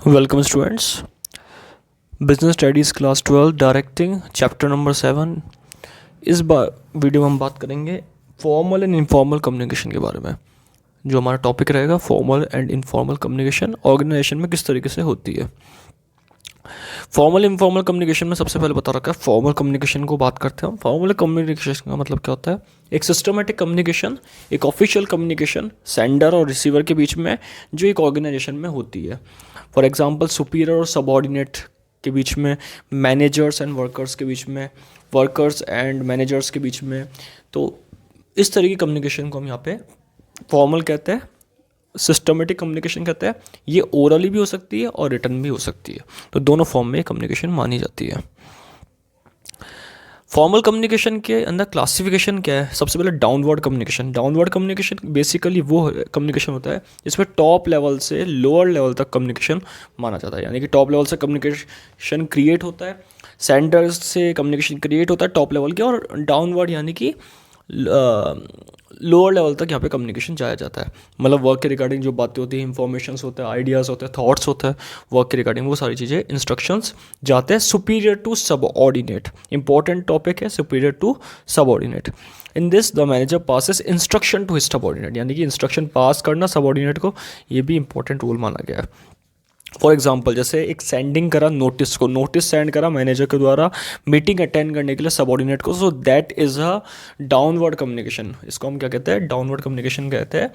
Welcome students. Business studies class 12 directing chapter number 7। इस बार video में हम बात करेंगे फॉर्मल एंड इनफॉर्मल कम्युनिकेशन के बारे में। जो हमारा टॉपिक रहेगा formal and informal communication organisation में किस तरीके से होती है। फॉर्मल इनफॉर्मल कम्युनिकेशन में सबसे पहले बता रखा है फॉर्मल कम्युनिकेशन को बात करते हैं हम। फॉर्मल कम्युनिकेशन का मतलब क्या होता है? एक सिस्टमेटिक कम्युनिकेशन, एक ऑफिशियल कम्युनिकेशन सेंडर और रिसीवर के बीच में जो एक ऑर्गेनाइजेशन में होती है। फॉर एग्जांपल सुपीरियर और सबऑर्डिनेट के बीच में, मैनेजर्स एंड वर्कर्स के बीच में, वर्कर्स एंड मैनेजर्स के बीच में। तो इस तरह की कम्युनिकेशन को हम यहाँ पे फॉर्मल कहते हैं, सिस्टमेटिक कम्युनिकेशन कहते हैं। ये ओरली भी हो सकती है और रिटर्न भी हो सकती है, तो दोनों फॉर्म में कम्युनिकेशन मानी जाती है। फॉर्मल कम्युनिकेशन के अंदर क्लासिफिकेशन क्या है? सबसे पहले downward communication. Downward communication basically वो कम्युनिकेशन होता है जिसमें टॉप लेवल से लोअर लेवल तक कम्युनिकेशन माना जाता है। यानी कि टॉप लेवल से कम्युनिकेशन क्रिएट होता है, सेंडर्स से कम्युनिकेशन क्रिएट होता है टॉप लेवल के, और डाउनवर्ड यानी कि लोअर लेवल तक यहाँ पे कम्युनिकेशन जाया जाता है। मतलब वर्क के रिगार्डिंग जो बातें होती हैं, इंफॉर्मेशंस होते हैं, आइडियाज़ होते हैं, थॉट्स होते हैं, वर्क के रिगार्डिंग वो सारी चीज़ें, इंस्ट्रक्शंस जाते हैं superior to subordinate. Important topic है superior to subordinate. In this the manager passes instruction to his subordinate, यानी कि इंस्ट्रक्शन पास करना सबऑर्डिनेट को, ये भी इंपॉर्टेंट रूल माना गया है। फॉर एग्जाम्पल जैसे एक सेंडिंग करा नोटिस को, नोटिस सेंड करा मैनेजर के द्वारा मीटिंग अटेंड करने के लिए सबऑर्डिनेट को, so that is a downward communication. इसको हम क्या कहते हैं? डाउनवर्ड कम्युनिकेशन कहते हैं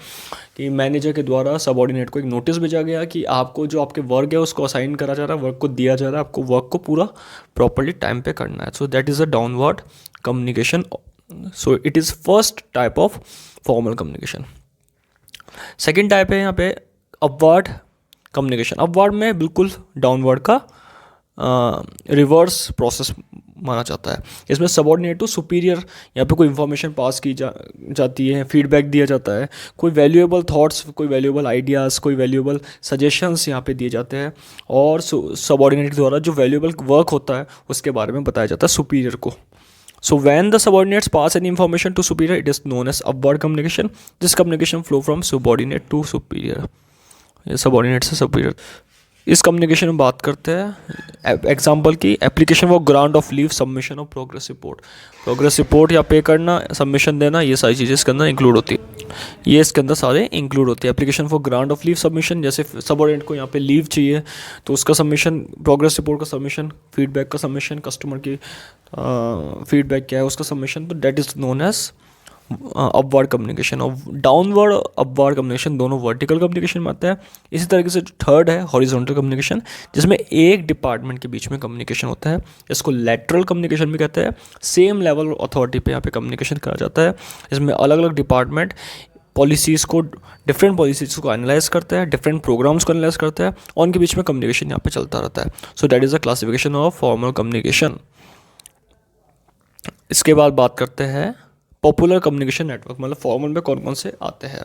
कि मैनेजर के द्वारा सबऑर्डिनेट को एक नोटिस भेजा गया कि आपको जो आपके वर्क है उसको असाइन करा जा रहा है, वर्क को दिया जा रहा है, आपको वर्क को पूरा प्रॉपरली टाइम पे करना है। So that is a downward communication. So it is first type of formal communication. Second type है यहाँ पे अपवर्ड कम्युनिकेशन। अपवर्ड में बिल्कुल डाउनवर्ड का रिवर्स प्रोसेस माना जाता है। इसमें सबऑर्डिनेट टू सुपीरियर, यहाँ पे कोई इन्फॉर्मेशन पास की जाती है, फीडबैक दिया जाता है, कोई वैल्यूएबल थॉट्स, कोई वैल्यूएबल आइडियाज़, कोई वैल्यूएबल सजेशंस यहाँ पे दिए जाते हैं, और सबऑर्डिनेट के द्वारा जो वैल्यूएबल वर्क होता है उसके बारे में बताया जाता है सुपीरियर को। So when the subordinates pass any information to superior, it is known as upward communication. This communication flow from subordinate to superior. Subordinate से सुपीरियर। इस कम्युनिकेशन में बात करते हैं एग्जांपल की, application for grant of leave, submission of progress report. Progress report या पे करना, सबमिशन देना, ये सारी चीज़ें इसके अंदर इंक्लूड होती है। ये इसके अंदर सारे इंक्लूड होती है। Application for grant of leave submission, जैसे सबऑर्डिनेट को यहाँ पे लीव चाहिए तो उसका सबमिशन, प्रोग्रेस रिपोर्ट का सबमिशन, फीडबैक का सबमिशन, कस्टमर की फीडबैक क्या है उसका सबमिशन, तो that is known as upward communication. और डाउनवर्ड अपवर्ड कम्युनिकेशन दोनों वर्टिकल कम्युनिकेशन में आते हैं। इसी तरीके से थर्ड है हॉरिजॉन्टल कम्युनिकेशन, जिसमें एक डिपार्टमेंट के बीच में कम्युनिकेशन होता है। इसको लैटरल कम्युनिकेशन भी कहते हैं। सेम लेवल अथॉरिटी पे यहाँ पे कम्युनिकेशन करा जाता है। इसमें अलग अलग डिपार्टमेंट पॉलिसीज़ को, डिफरेंट पॉलिसीज़ को एनालाइज करते हैं, डिफरेंट प्रोग्राम्स को एनालाइज करते हैं, और उनके बीच में कम्युनिकेशन यहाँ पे चलता रहता है। So that is the classification of formal communication. इसके बाद बात करते हैं पॉपुलर कम्युनिकेशन नेटवर्क। मतलब फॉर्मल में कौन कौन से आते हैं?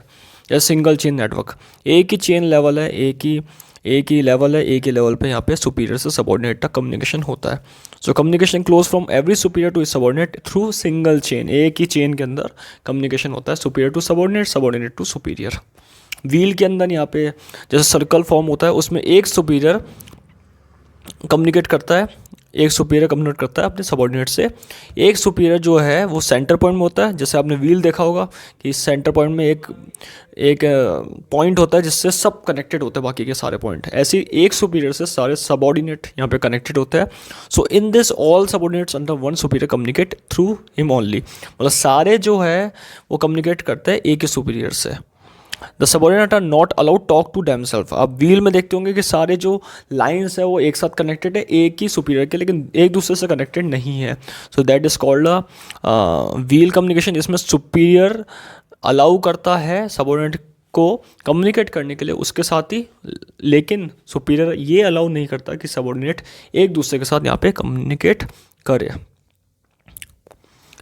जैसे सिंगल चेन नेटवर्क, एक ही चेन लेवल है, एक ही लेवल है, एक ही लेवल पे यहाँ पे सुपीरियर से सबऑर्डिनेट तक कम्युनिकेशन होता है। So communication close from every superior to subordinate through single chain. एक ही चेन के अंदर कम्युनिकेशन होता है, superior to subordinate, subordinate to superior. Wheel के अंदर यहाँ पे जैसे सर्कल फॉर्म होता है, उसमें एक सुपीरियर कम्युनिकेट करता है, एक सुपीरियर कम्युनिकेट करता है अपने सबऑर्डिनेट से। एक सुपीरियर जो है वो सेंटर पॉइंट में होता है। जैसे आपने व्हील देखा होगा कि सेंटर पॉइंट में एक पॉइंट होता है जिससे सब कनेक्टेड होते हैं, बाकी के सारे पॉइंट। ऐसे एक सुपीरियर से सारे सबऑर्डिनेट यहाँ पे कनेक्टेड होते हैं। So in this all subordinates under one superior communicate through him only. मतलब सारे जो है वो कम्युनिकेट करते हैं एक ही सुपीरियर से। The subordinate are not allowed talk to themselves. आप व्हील में देखते होंगे कि सारे जो लाइन्स है वो एक साथ कनेक्टेड है एक ही सुपीरियर के, लेकिन एक दूसरे से कनेक्टेड नहीं है। So that is called a wheel communication, जिसमें सुपीरियर अलाउ करता है सबऑर्डिनेट को कम्युनिकेट करने के लिए उसके साथ ही, लेकिन सुपीरियर ये अलाउ नहीं करता कि सबऑर्डिनेट एक दूसरे के साथ यहाँ पे कम्युनिकेट करे।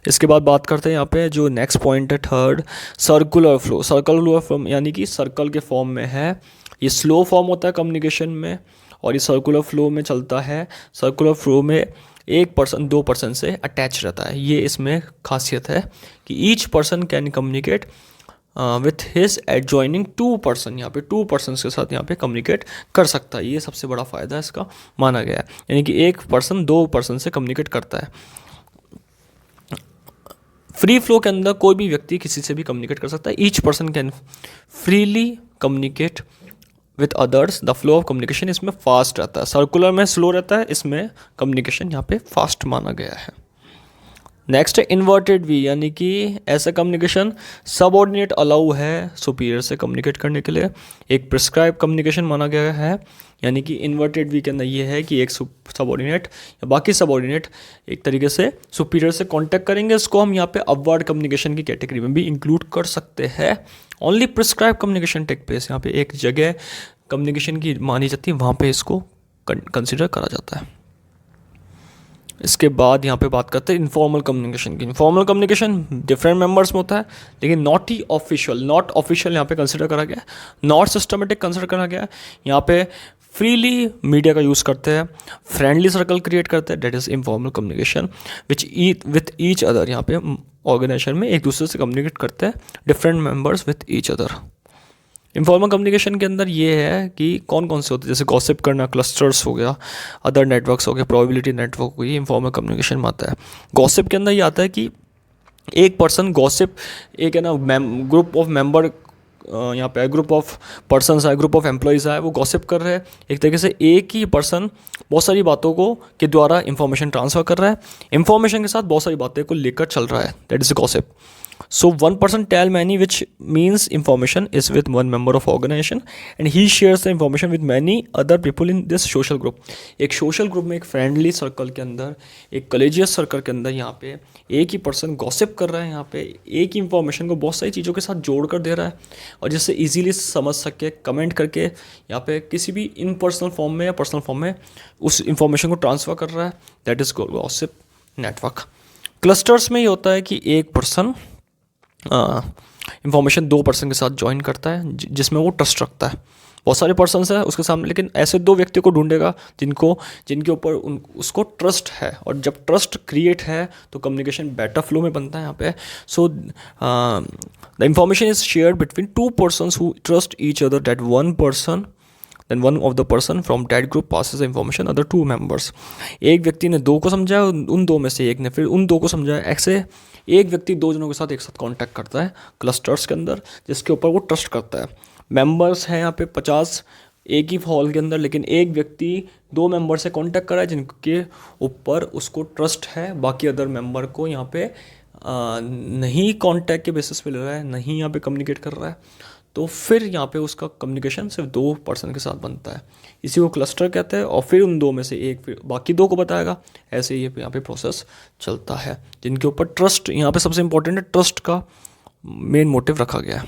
इसके बाद बात करते हैं यहाँ पे जो नेक्स्ट पॉइंट है third, circular flow. Circular flow यानी कि सर्कल के फॉर्म में है, ये स्लो फॉर्म होता है कम्युनिकेशन में, और ये सर्कुलर फ्लो में चलता है। सर्कुलर फ्लो में एक पर्सन दो पर्सन से अटैच रहता है। ये इसमें खासियत है कि each person can communicate with his adjoining to person, यहाँ पे टू पर्सन के साथ यहाँ पे कम्युनिकेट कर सकता है। ये सबसे बड़ा फ़ायदा इसका माना गया है, यानी कि एक पर्सन दो पर्सन से कम्युनिकेट करता है। फ्री फ्लो के अंदर कोई भी व्यक्ति किसी से भी कम्युनिकेट कर सकता है। Each person can freely communicate with others. The flow of communication इसमें फास्ट रहता है, सर्कुलर में स्लो रहता है, इसमें कम्युनिकेशन यहाँ पे फास्ट माना गया है। नेक्स्ट है इन्वर्टेड वी, यानी कि ऐसा कम्युनिकेशन सबऑर्डिनेट अलाउ है सुपीरियर से कम्युनिकेट करने के लिए। एक प्रिस्क्राइब कम्युनिकेशन माना गया है, यानी कि इन्वर्टेड वी के अंदर ये है कि एक सबऑर्डिनेट या बाकी सबऑर्डिनेट एक तरीके से सुपीरियर से कांटेक्ट करेंगे। इसको हम यहाँ पे अपवर्ड कम्युनिकेशन की कैटेगरी में भी इंक्लूड कर सकते हैं। Only prescribe communication take place, यहाँ पे एक जगह कम्युनिकेशन की मानी जाती है, वहाँ पे इसको कंसिडर करा जाता है। इसके बाद यहाँ पे बात करते हैं इनफॉर्मल कम्युनिकेशन की। इनफॉर्मल कम्युनिकेशन डिफरेंट मेंबर्स में होता है, लेकिन not he official, not official यहाँ पे कंसिडर करा गया है, नॉट सिस्टमेटिक कंसिडर करा गया है। यहाँ पे फ्रीली मीडिया का यूज़ करते हैं, फ्रेंडली सर्कल क्रिएट करते हैं, that is informal communication which with each other. यहाँ पे ऑर्गेनाइजेशन में एक दूसरे से कम्युनिकेट करते हैं different members with each other. Informal communication के अंदर ये है कि कौन कौन से होते हैं, जैसे गॉसिप करना, क्लस्टर्स हो गया, अदर नेटवर्क्स हो गया, प्रोबेबिलिटी नेटवर्क हो गई, इनफॉर्मल कम्युनिकेशन में आता है। गॉसिप के अंदर ये आता है कि एक पर्सन गॉसिप, एक है ना ग्रुप ऑफ मेंबर, यहाँ पे ग्रुप ऑफ पर्सनस है, ग्रुप ऑफ एम्प्लॉयज़ है, वो गॉसिप कर रहे हैं। एक तरीके से एक ही पर्सन बहुत सारी बातों को के द्वारा इंफॉर्मेशन ट्रांसफ़र कर रहा है, इंफॉर्मेशन के साथ बहुत सारी बातें को लेकर चल रहा है, that is gossip. So one person tell many, which means information is with one member of organization and he shares the information with many other people in this social group। एक social group में, एक friendly circle के अंदर, एक collegious circle के अंदर यहाँ पे एक ही person gossip कर रहा है, यहाँ पे एक ही information को बहुत सारी चीज़ों के साथ जोड़ कर दे रहा है, और जिससे easily समझ सके, कमेंट करके यहाँ पे किसी भी इन पर्सनल फॉर्म में या पर्सनल फॉर्म में उस इंफॉर्मेशन को ट्रांसफ़र कर रहा है, that is gossip network. Clusters में ये होता है कि एक पर्सन इंफॉर्मेशन दो पर्सन के साथ ज्वाइन करता है जिसमें वो ट्रस्ट रखता है। बहुत सारे पर्सन्स हैं उसके सामने, लेकिन ऐसे दो व्यक्ति को ढूंढेगा जिनके ऊपर उसको ट्रस्ट है, और जब ट्रस्ट क्रिएट है तो कम्युनिकेशन बेटर फ्लो में बनता है यहाँ पे। So the information is shared between two persons who trust each other, that one person then one of the person from that group passes the information other two members। एक व्यक्ति ने दो को समझाया, उन दो में से एक ने फिर उन दो को समझाया, ऐसे एक व्यक्ति दो जनों के साथ एक साथ कांटेक्ट करता है क्लस्टर्स के अंदर, जिसके ऊपर वो ट्रस्ट करता है। मेंबर्स हैं यहाँ पे 50 एक ही हॉल के अंदर, लेकिन एक व्यक्ति दो मेंबर से कांटेक्ट कर रहा है जिनके ऊपर उसको ट्रस्ट है, बाकी अदर मेंबर को यहाँ पे नहीं कांटेक्ट के बेसिस पे ले रहा है, नहीं यहाँ पे कम्युनिकेट कर रहा है, तो फिर यहाँ पे उसका कम्युनिकेशन सिर्फ दो पर्सन के साथ बनता है। इसी को क्लस्टर कहते हैं, और फिर उन दो में से एक फिर बाकी दो को बताएगा। ऐसे ही यहाँ पे प्रोसेस चलता है, जिनके ऊपर ट्रस्ट, यहाँ पे सबसे इंपॉर्टेंट है, ट्रस्ट का मेन मोटिव रखा गया है।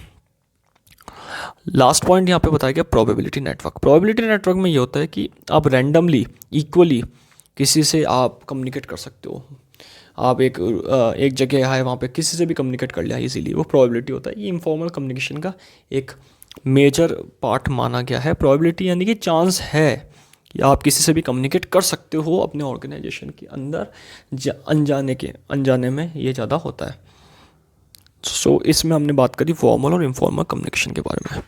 लास्ट पॉइंट यहाँ पे बताया गया प्रोबेबिलिटी नेटवर्क। प्रोबेबिलिटी नेटवर्क में ये होता है कि आप रैंडमली इक्वली किसी से आप कम्युनिकेट कर सकते हो। आप एक जगह है, वहाँ पे किसी से भी कम्युनिकेट कर लिया इजीली, वो प्रोबेबिलिटी होता है। ये इनफॉर्मल कम्युनिकेशन का एक मेजर पार्ट माना गया है। प्रोबेबिलिटी यानी कि चांस है कि आप किसी से भी कम्युनिकेट कर सकते हो अपने ऑर्गेनाइजेशन के अंदर, अनजाने में ये ज़्यादा होता है। सो इसमें हमने बात करी फॉर्मल और इनफॉर्मल कम्युनिकेशन के बारे में।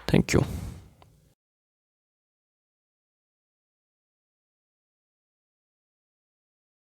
Thank you.